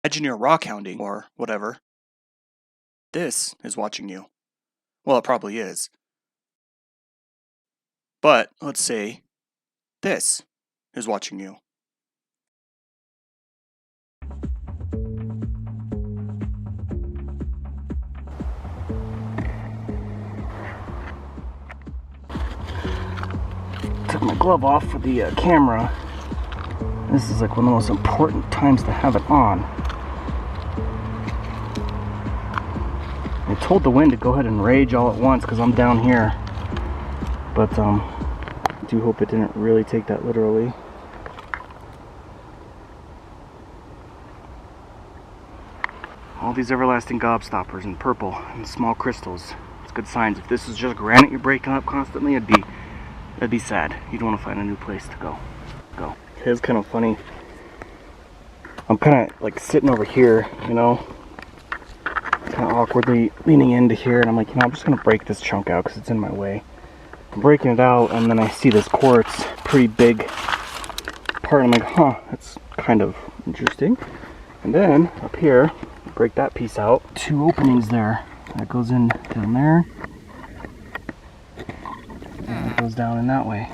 Imagine you're rockhounding or whatever. This is watching you. Well, it probably is. But let's say this is watching you. Took my glove off for the camera. This is like one of the most important times to have it on. I told the wind to go ahead and rage all at once because I'm down here. But I do hope it didn't really take that literally. All these everlasting gobstoppers in purple and small crystals. It's good signs. If this is just granite you're breaking up constantly, that'd be sad. You'd want to find a new place to go. It's kind of funny. I'm kind of like sitting over here, you know, kind of awkwardly leaning into here, and I'm like, I'm just gonna break this chunk out because it's in my way. I'm breaking it out, and then I see this quartz, pretty big part. I'm like, that's kind of interesting. And then up here, break that piece out. 2 openings there. That goes in down there, and it goes down in that way.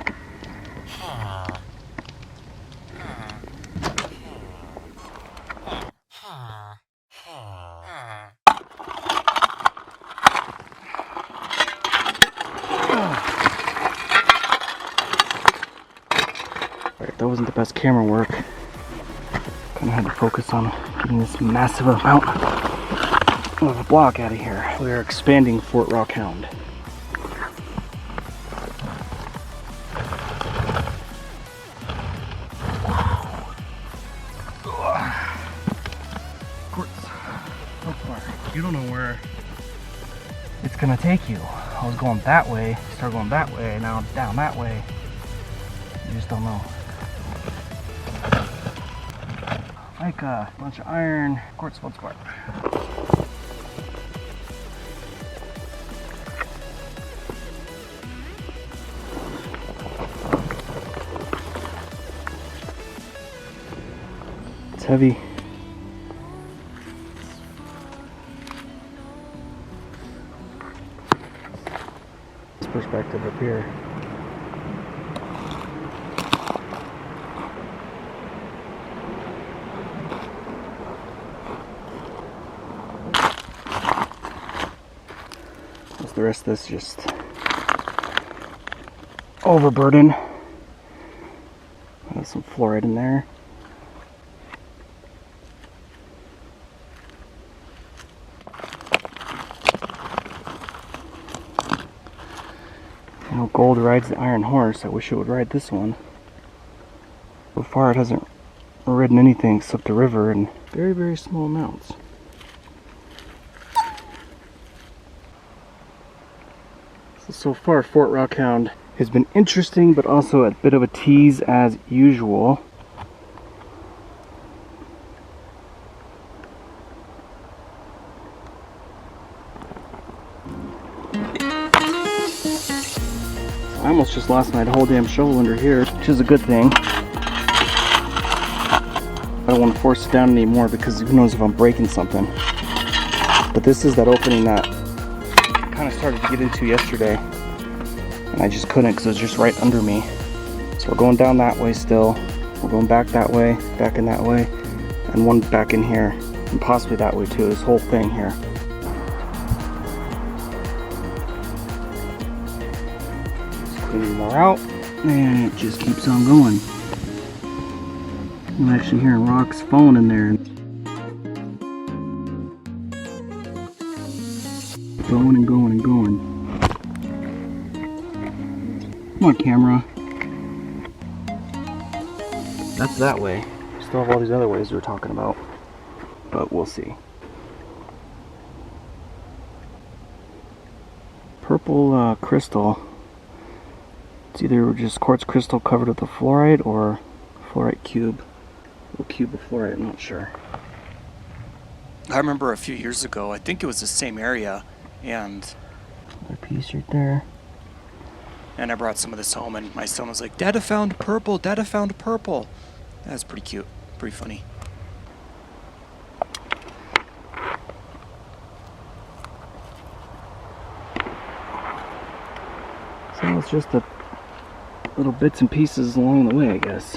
Alright, that wasn't the best camera work. Kind of had to focus on getting this massive amount of a block out of here. We are expanding Fort Rockhound. So far, you don't know where it's gonna take you. I was going that way, started going that way, now I'm down that way. You just don't know. Like a bunch of iron, quartz feldspar. It's heavy. This perspective up here. The rest of this just overburden. There's some fluoride in there. You know, gold rides the iron horse. I wish it would ride this one. So far it hasn't ridden anything except the river in very, very small amounts. So far, Fort Rockhound has been interesting, but also a bit of a tease as usual. I almost just lost my whole damn shovel under here, which is a good thing. I don't want to force it down anymore because who knows if I'm breaking something. But this is that opening that I kind of started to get into yesterday. And I just couldn't because it was just right under me. So we're going down that way still. We're going back that way, back in that way, and one back in here, and possibly that way too, this whole thing here. Just cleaning more out, and it just keeps on going. I'm actually hearing rocks falling in there. Going and going and going. Come on, camera. That's that way. Still have all these other ways we were talking about, but we'll see. Purple crystal. It's either just quartz crystal covered with a fluoride or fluorite cube. A little cube of fluorite, I'm not sure. I remember a few years ago, I think it was the same area, and another piece right there. And I brought some of this home, and my son was like, "Dada found purple, Dada found purple." That's pretty cute, pretty funny. it's just the little bits and pieces along the way, I guess.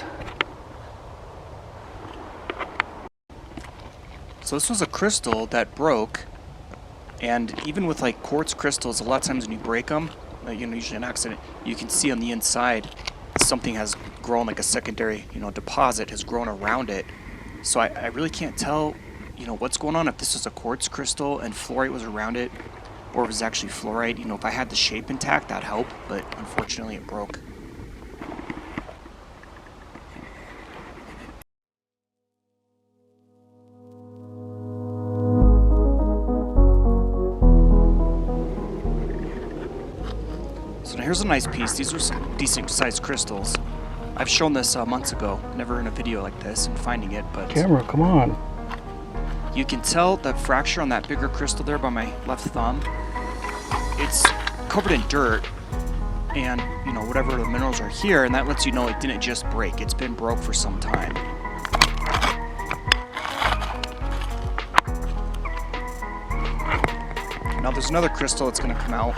So this was a crystal that broke, and even with like quartz crystals, a lot of times when you break them, usually an accident, you can see on the inside something has grown, like a secondary, deposit has grown around it. So I really can't tell, what's going on, if this was a quartz crystal and fluorite was around it, or if it was actually fluorite. If I had the shape intact, that'd help, but unfortunately it broke. So here's a nice piece. These are some decent sized crystals. I've shown this months ago, never in a video like this and finding it, but... Camera, come on. You can tell the fracture on that bigger crystal there by my left thumb. It's covered in dirt and, whatever the minerals are here, and that lets you know it didn't just break. It's been broke for some time. Now there's another crystal that's going to come out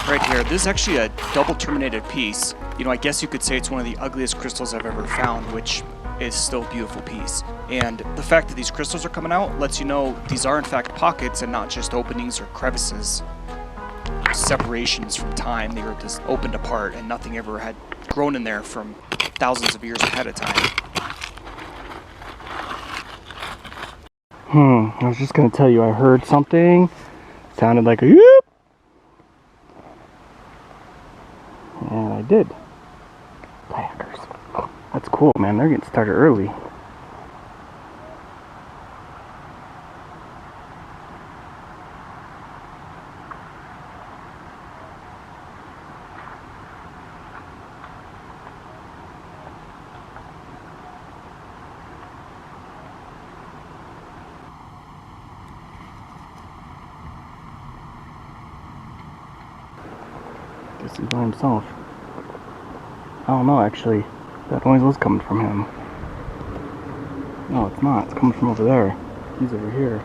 right here. This is actually a double terminated piece. I guess you could say it's one of the ugliest crystals I've ever found, which is still a beautiful piece. And the fact that these crystals are coming out lets you know these are in fact pockets and not just openings or crevices, separations from time. They were just opened apart and nothing ever had grown in there from thousands of years ahead of time. I was just gonna tell you, I heard something, sounded like a yoop, and I did. Hackers. That's cool, man. They're getting started early. Guess he's by himself. I don't know, actually. That noise was coming from him. No, it's not. It's coming from over there. He's over here.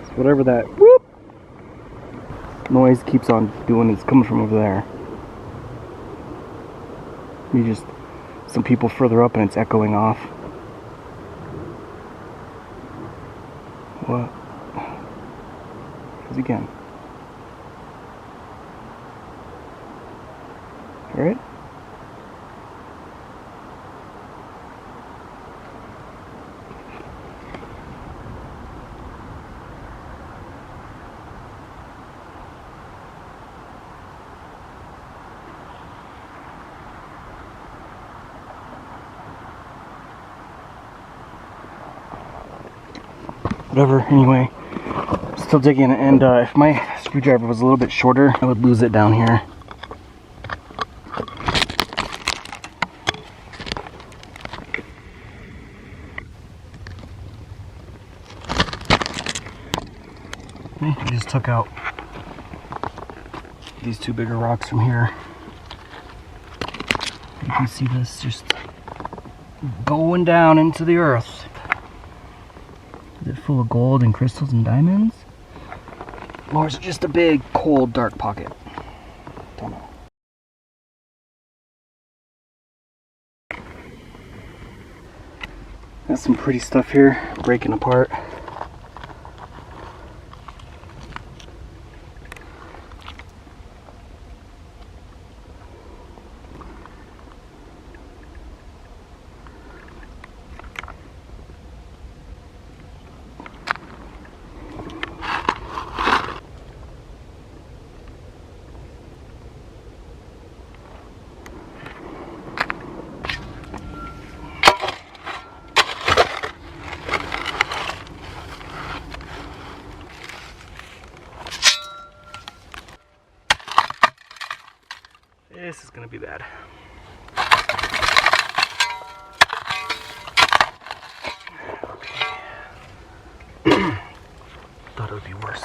So whatever that whoop noise keeps on doing is coming from over there. Some people further up and it's echoing off. What? Because again. Alright? Whatever, anyway, still digging, and if my screwdriver was a little bit shorter, I would lose it down here. I just took out these two bigger rocks from here. You can see this just going down into the earth. Is it full of gold and crystals and diamonds? Or is it just a big, cold, dark pocket? Don't know. Got some pretty stuff here, breaking apart. This is gonna be bad. Okay. Thought it would be worse.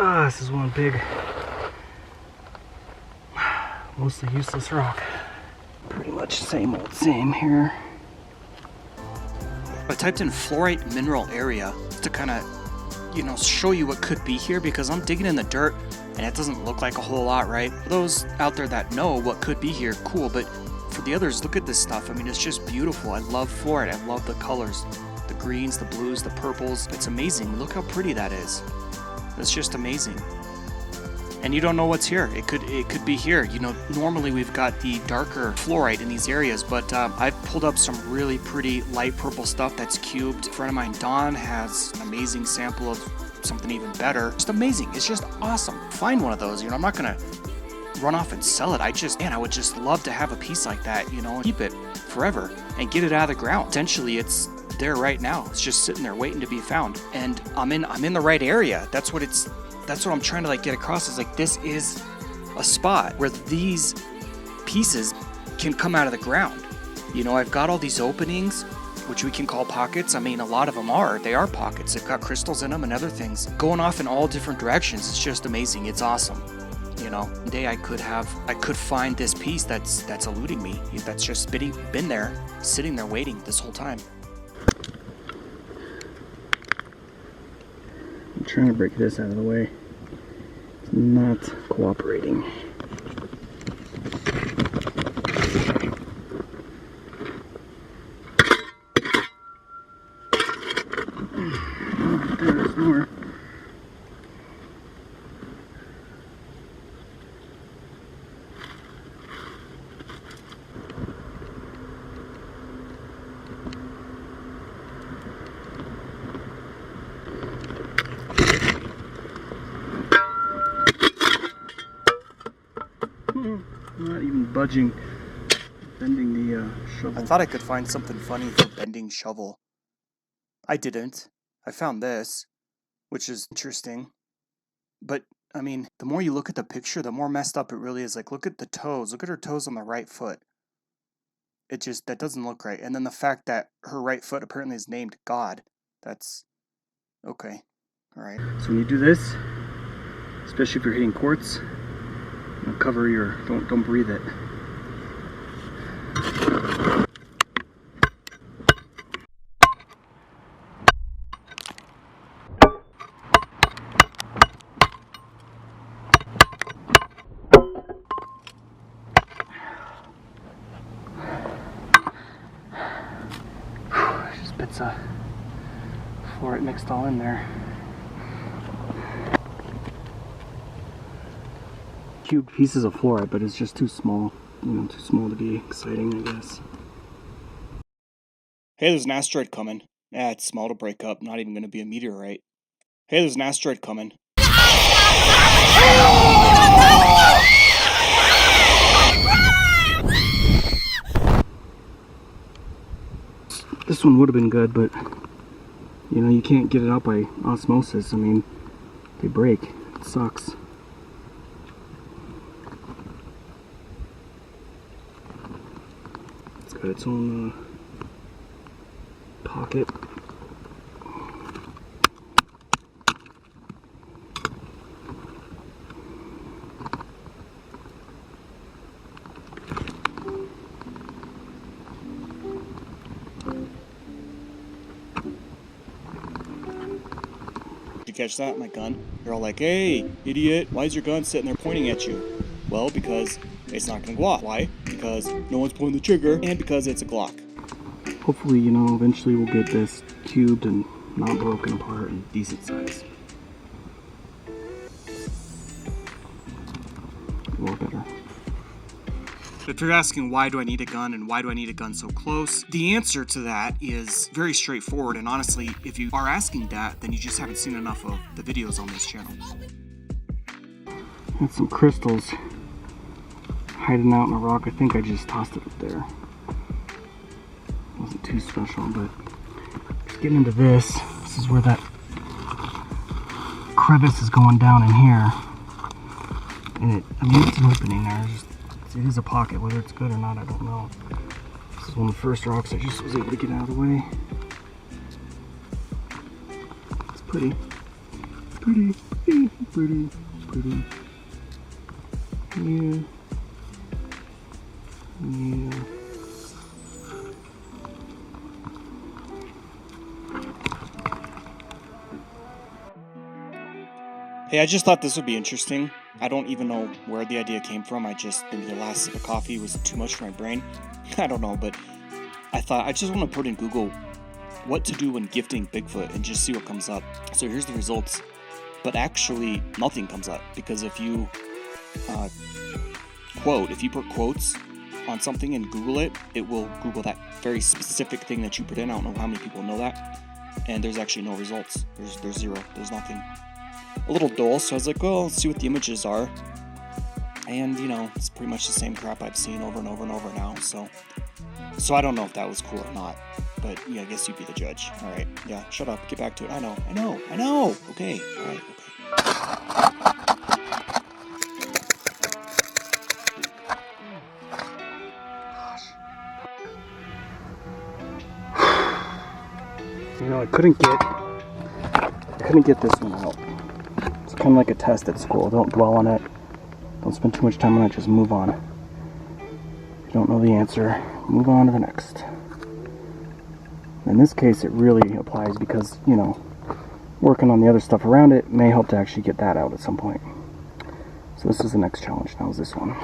This is one big, mostly useless rock. Pretty much same old same here. I typed in fluorite mineral area to kind of, you know, show you what could be here, because I'm digging in the dirt and it doesn't look like a whole lot, right? For those out there that know what could be here, cool, but for the others, look at this stuff. I mean, it's just beautiful. I love fluorite. I love the colors, the greens, the blues, the purples. It's amazing. Look how pretty that is. It's just amazing. And you don't know what's here. It could be here. You know, normally we've got the darker fluorite in these areas, but I've pulled up some really pretty light purple stuff that's cubed. A friend of mine, Don, has an amazing sample of something even better. Just amazing. It's just awesome. Find one of those. You know, I'm not gonna run off and sell it. I would just love to have a piece like that, you know, and keep it forever and get it out of the ground. Potentially it's there right now. It's just sitting there waiting to be found. And I'm in the right area. That's what I'm trying to like get across, is like, this is a spot where these pieces can come out of the ground. You know, I've got all these openings, which we can call pockets. I mean, a lot of them they are pockets. They've got crystals in them and other things going off in all different directions. It's just amazing. It's awesome. You know, one day I could find this piece that's eluding me. That's just been there, sitting there waiting this whole time. I'm trying to break this out of the way. It's not cooperating. Oh, there's more. Not even budging, bending the shovel. I thought I could find something funny for bending shovel. I didn't. I found this, which is interesting. But, I mean, the more you look at the picture, the more messed up it really is. Like, look at the toes. Look at her toes on the right foot. That doesn't look right. And then the fact that her right foot apparently is named God. That's, okay. Alright. So when you do this, especially if you're hitting quartz, cover your, don't breathe it. Just bits of fluorite mixed all in there. Cubed pieces of fluorite, but it's just too small. You know, too small to be exciting, I guess. Hey, there's an asteroid coming. Yeah, it's small to break up. Not even going to be a meteorite. Hey, there's an asteroid coming. This one would have been good, but you know, you can't get it out by osmosis. I mean, they break. It sucks. It's got its own pocket. Did you catch that? My gun? They're all like, "Hey, idiot, why is your gun sitting there pointing at you?" Well, because it's not going to go off. Why? Because no one's pulling the trigger, and because it's a Glock. Hopefully, you know, eventually we'll get this cubed and not broken apart and decent size. A little better. If you're asking why do I need a gun and why do I need a gun so close, the answer to that is very straightforward, and honestly, if you are asking that, then you just haven't seen enough of the videos on this channel. And some crystals hiding out in a rock. I think I just tossed it up there. Wasn't too special, but just getting into this. This is where that crevice is going down in here. And I mean, it's an opening there. It is a pocket. Whether it's good or not, I don't know. This is one of the first rocks I just was able to get out of the way. It's pretty pretty. Pretty. Pretty. Yeah. Yeah. Hey, I just thought this would be interesting. I don't even know where the idea came from. Maybe the last sip of coffee was too much for my brain. I don't know, but I thought I just want to put in Google what to do when gifting Bigfoot and just see what comes up. So here's the results. But actually, nothing comes up, because if you put quotes on something and Google it, it will Google that very specific thing that you put in. I don't know how many people know that. And there's actually no results. There's zero. There's nothing. A little dull, so I was like, well, let's see what the images are. And, it's pretty much the same crap I've seen over and over and over now. So I don't know if that was cool or not. But, yeah, I guess you'd be the judge. All right. Yeah, shut up. Get back to it. I know. Okay. All right. Okay. I couldn't get this one out. It's kind of like a test at school. Don't dwell on it. Don't spend too much time on it. Just move on. If you don't know the answer, move on to the next. In this case, it really applies because, working on the other stuff around it may help to actually get that out at some point. So this is the next challenge. Now is this one.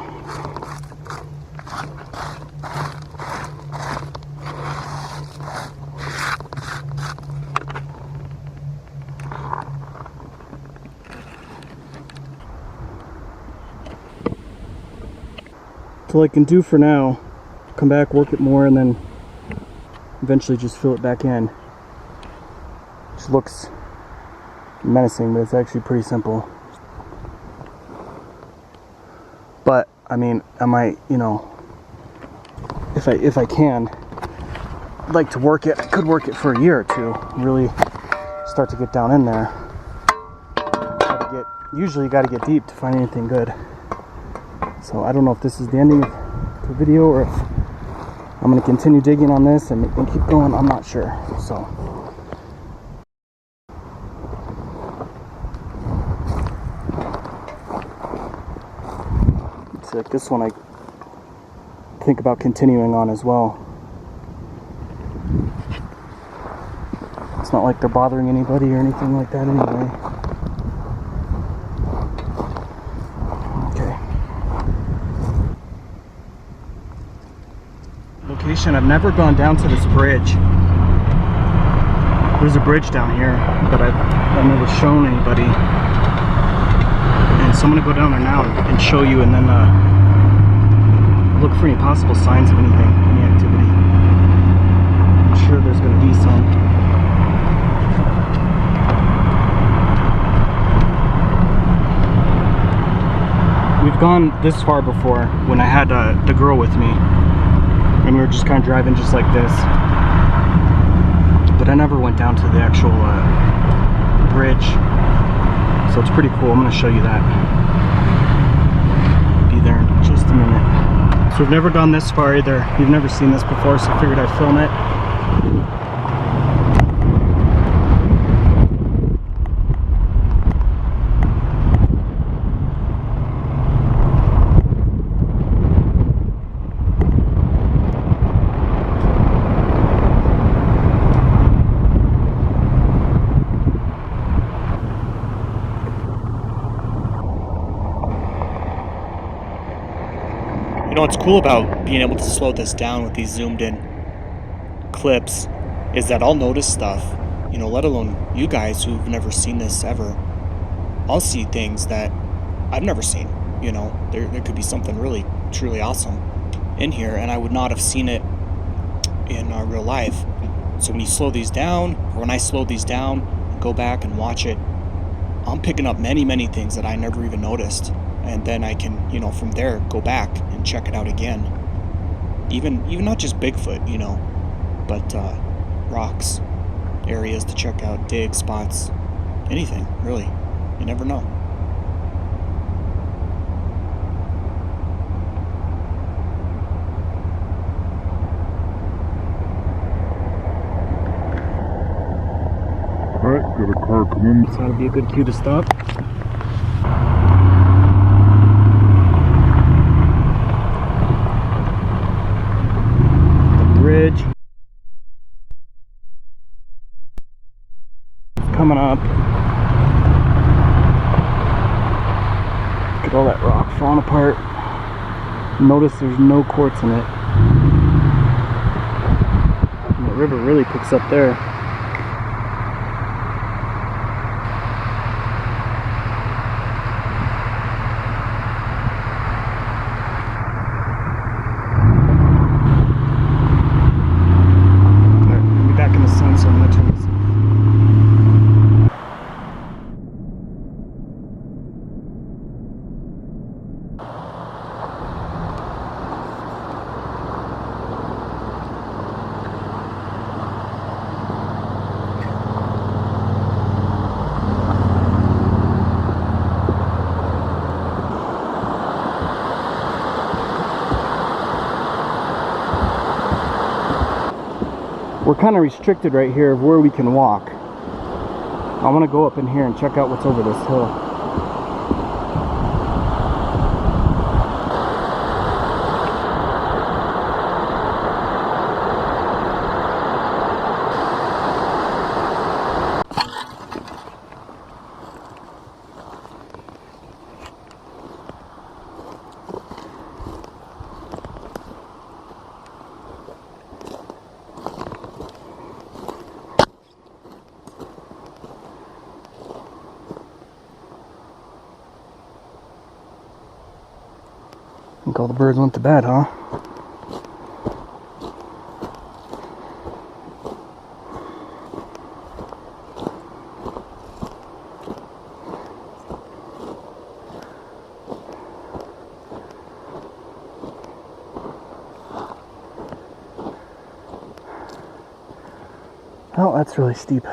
So all I can do for now, come back, work it more, and then eventually just fill it back in. Which looks menacing, but it's actually pretty simple. But I mean, I might, if I can, I'd like to work it. I could work it for a year or two. Really start to get down in there. Usually you got to get deep to find anything good. So I don't know if this is the ending of the video or if I'm going to continue digging on this and keep going. I'm not sure. So it's like this one I think about continuing on as well. It's not like they're bothering anybody or anything like that anyway. Location. I've never gone down to this bridge. There's a bridge down here, but I've never shown anybody. And so I'm gonna go down there now and show you, and then look for any possible signs of anything, any activity. I'm sure there's gonna be some. We've gone this far before when I had the girl with me. And we were just kind of driving just like this. But I never went down to the actual bridge. So it's pretty cool. I'm going to show you that. Be there in just a minute. So we've never gone this far either. You've never seen this before, so I figured I'd film it. What's cool about being able to slow this down with these zoomed in clips is that I'll notice stuff, let alone you guys who've never seen this ever. I'll see things that I've never seen. There could be something really, truly awesome in here, and I would not have seen it in real life. So when you slow these down, or when I slow these down and go back and watch it, I'm picking up many, many things that I never even noticed. And then I can, from there, go back and check it out again. Even not just Bigfoot, but rocks, areas to check out, dig spots, anything, really. You never know. Alright, give it a car coming. So that'd be a good cue to stop. The bridge. It's coming up. Look at all that rock falling apart. Notice there's no quartz in it. And the river really picks up there. Alright, I'll be back in the sun, so I'm going to turn this off. We're kind of restricted right here of where we can walk. I want to go up in here and check out what's over this hill. I think all the birds went to bed, huh? Oh, that's really steep.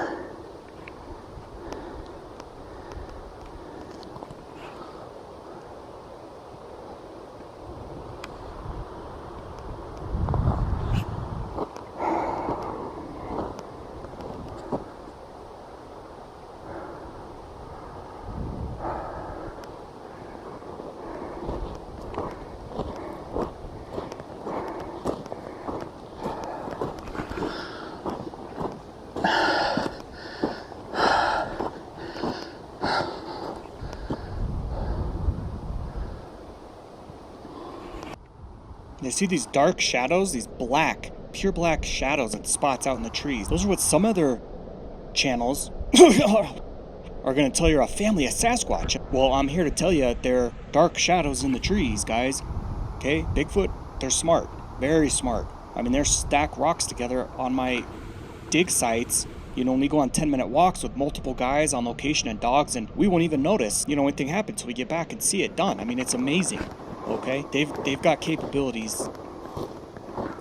You see these dark shadows, these black, pure black shadows and spots out in the trees. Those are what some other channels are going to tell you're a family of Sasquatch. Well, I'm here to tell you they're dark shadows in the trees, guys. Okay, Bigfoot, they're smart, very smart. I mean, they're stack rocks together on my dig sites. You know, when we go on 10-minute walks with multiple guys on location and dogs, and we won't even notice, you know, anything happens till we get back and see it done. I mean, it's amazing. Okay, they've got capabilities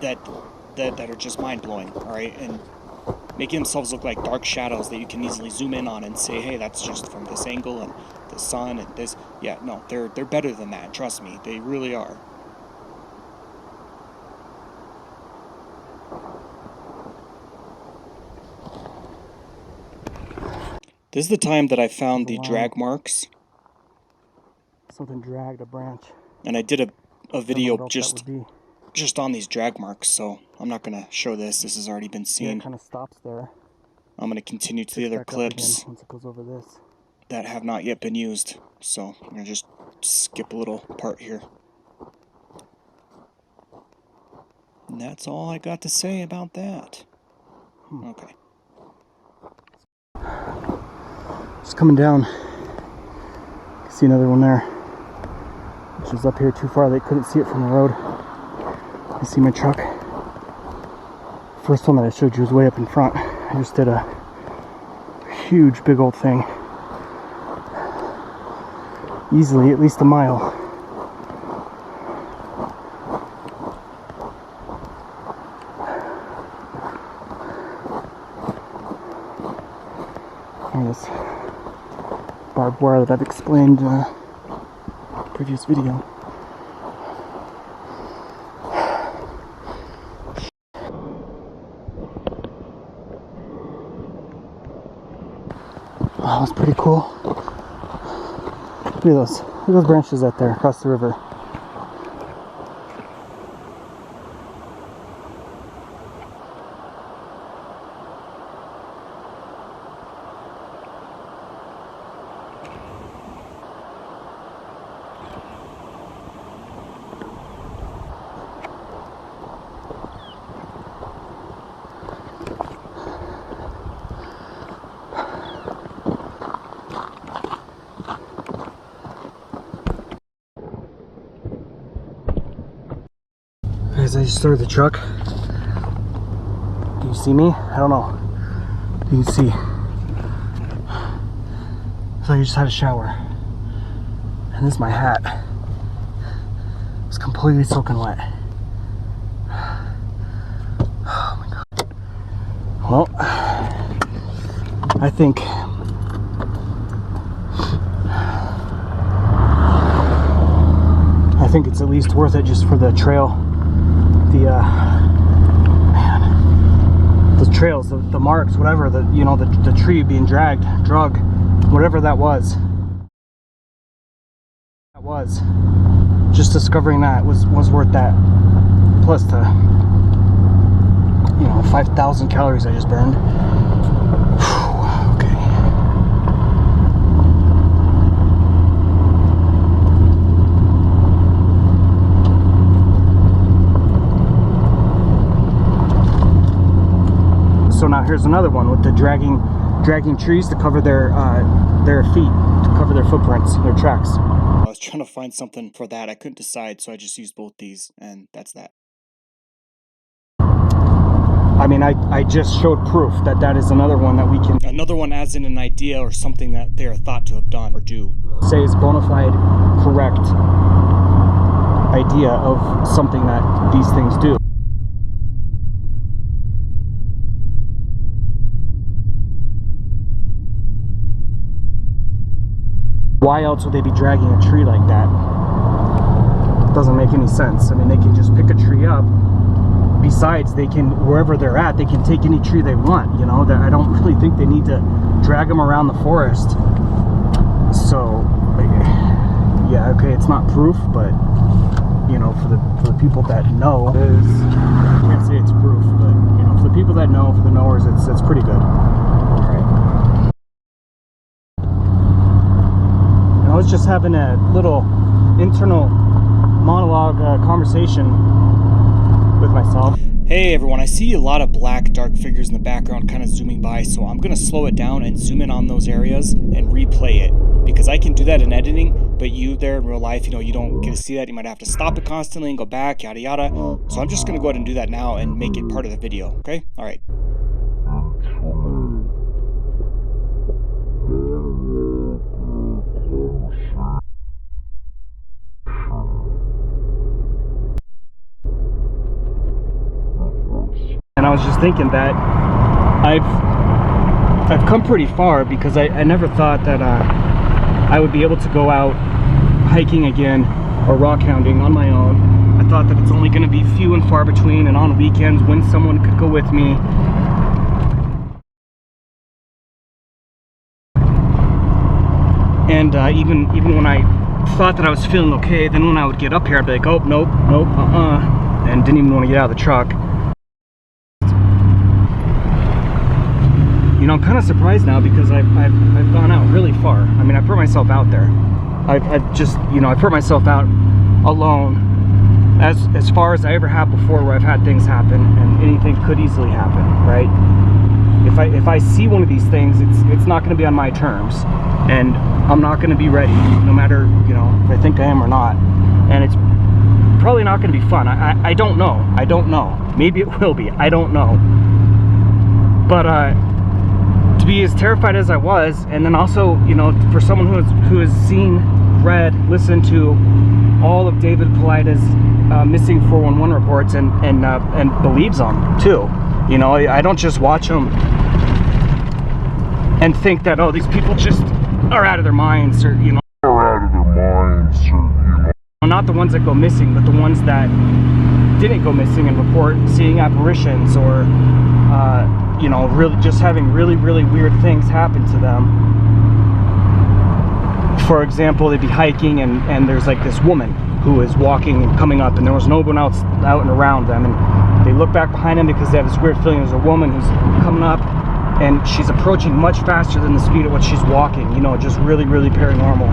that are just mind-blowing, all right, and making themselves look like dark shadows that you can easily zoom in on and say, hey, that's just from this angle and the sun and this. Yeah, no, they're better than that. Trust me, they really are. This is the time that I found the drag marks. Something dragged a branch. And I did a video just on these drag marks, so I'm not going to show this. This has already been seen. Yeah, it kind of stops there. I'm going to continue to the other clips once it goes over this that have not yet been used. So I'm going to just skip a little part here. And that's all I got to say about that. Okay. Just coming down. See another one there. Which is up here too far. They couldn't see it from the road. You see my truck. First one that I showed you was way up in front. I just did a huge big old thing. Easily at least a mile. And this barbed wire that I've explained in a previous video. that was pretty cool. Look at those branches out there across the river. Guys, I just started the truck. Do you see me? I don't know. You can see. It's like I just had a shower. And this is my hat. It's completely soaking wet. Oh my god. Well, I think it's at least worth it just for the trail. The trails, the marks, whatever, the tree being drug, whatever that was. Just discovering that was worth that. Plus the 5,000 calories I just burned. Okay. So now here's another one with the dragging trees to cover their feet, to cover their footprints, their tracks. I was trying to find something for that. I couldn't decide, so I just used both these, and that's that. I mean, I just showed proof that is another one that we can... Another one as in an idea or something that they are thought to have done or do. Say is bona fide, correct idea of something that these things do. Why else would they be dragging a tree like that? Doesn't make any sense. I mean, they can just pick a tree up. Besides, they can, wherever they're at, they can take any tree they want, that I don't really think they need to drag them around the forest. So, yeah, okay, it's not proof, but, for the people that know, I can't say it's proof, but, for the people that know, for the knowers, it's pretty good. I was just having a little internal monologue conversation with myself. Hey everyone, I see a lot of black dark figures in the background kind of zooming by, so I'm going to slow it down and zoom in on those areas and replay it, because I can do that in editing, but you there in real life, you don't get to see that. You might have to stop it constantly and go back, yada yada. So I'm just going to go ahead and do that now and make it part of the video, okay? Alright. And I was just thinking that I've come pretty far, because I never thought that I would be able to go out hiking again or rock hounding on my own. I thought that it's only going to be few and far between, and on weekends when someone could go with me. And even when I thought that I was feeling okay, then when I would get up here, I'd be like, oh, nope, and didn't even want to get out of the truck. I'm kind of surprised now, because I've gone out really far. I mean, I put myself out there. I've just, I put myself out alone as far as I ever have before, where I've had things happen, and anything could easily happen, right? If I see one of these things, it's not going to be on my terms, and I'm not going to be ready, no matter, if I think I am or not. And it's probably not going to be fun. I don't know. Maybe it will be. I don't know. But to be as terrified as I was, and then also, for someone who has seen, read, listened to all of David Platte's missing 411 reports and believes them too. I don't just watch them and think that, oh, these people just are out of their minds, or not the ones that go missing, but the ones that didn't go missing and report seeing apparitions, or really just having really weird things happen to them. for example, they'd be hiking and there's like this woman who is walking and coming up, and there was no one else out and around them, and they look back behind them because they have this weird feeling there's a woman who's coming up, and she's approaching much faster than the speed at which she's walking, you know, just really, really paranormal.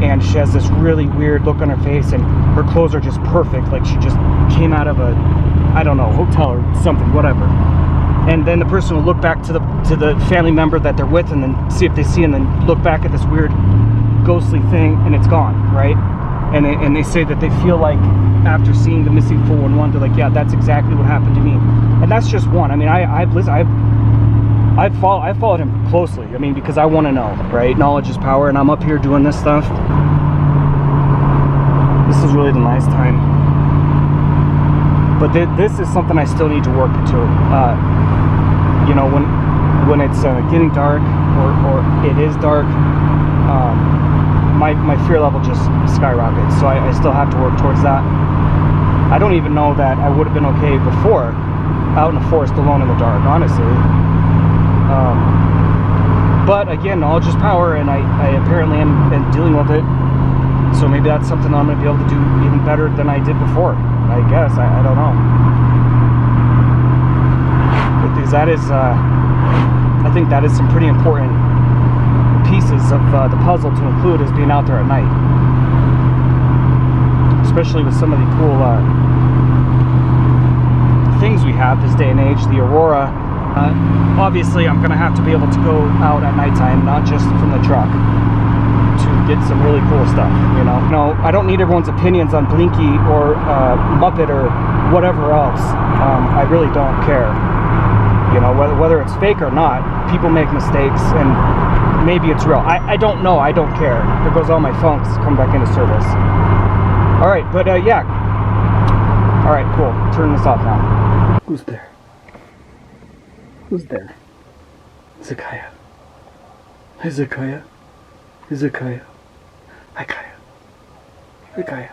And she has this really weird look on her face, and her clothes are just perfect, like she just came out of a, I don't know, hotel or something, whatever. And then the person will look back to the family member that they're with, and then see if they see, and then look back at this weird ghostly thing, and it's gone, right? And they say that they feel like after seeing the missing 411, they're like, yeah, that's exactly what happened to me. And that's just one. I mean, I've followed him closely. I mean, because I want to know, right? Knowledge is power, and I'm up here doing this stuff. This is really the nice time. But this is something I still need to work to. You know, when it's getting dark, or it is dark, my fear level just skyrockets. So I still have to work towards that. I don't even know that I would have been okay before, out in the forest alone in the dark, honestly. But again, knowledge is power, and I apparently am dealing with it. So maybe that's something I'm going to be able to do even better than I did before. I guess. I don't know. Because that is, I think that is some pretty important pieces of the puzzle to include, is being out there at night. Especially with some of the cool things we have this day and age, the aurora. Obviously, I'm going to have to be able to go out at nighttime, not just from the truck, to get some really cool stuff, you know. No, I don't need everyone's opinions on Blinky or Muppet or whatever else. I really don't care. You know, whether it's fake or not, people make mistakes, and maybe it's real. I don't know. I don't care. There goes all my phone because it's come back into service. All right, but yeah. All right, cool. Turn this off now. Who's there? Who's there? Hezekiah. Hezekiah. Hezekiah. Hi, Kaya. Hi, Kaya.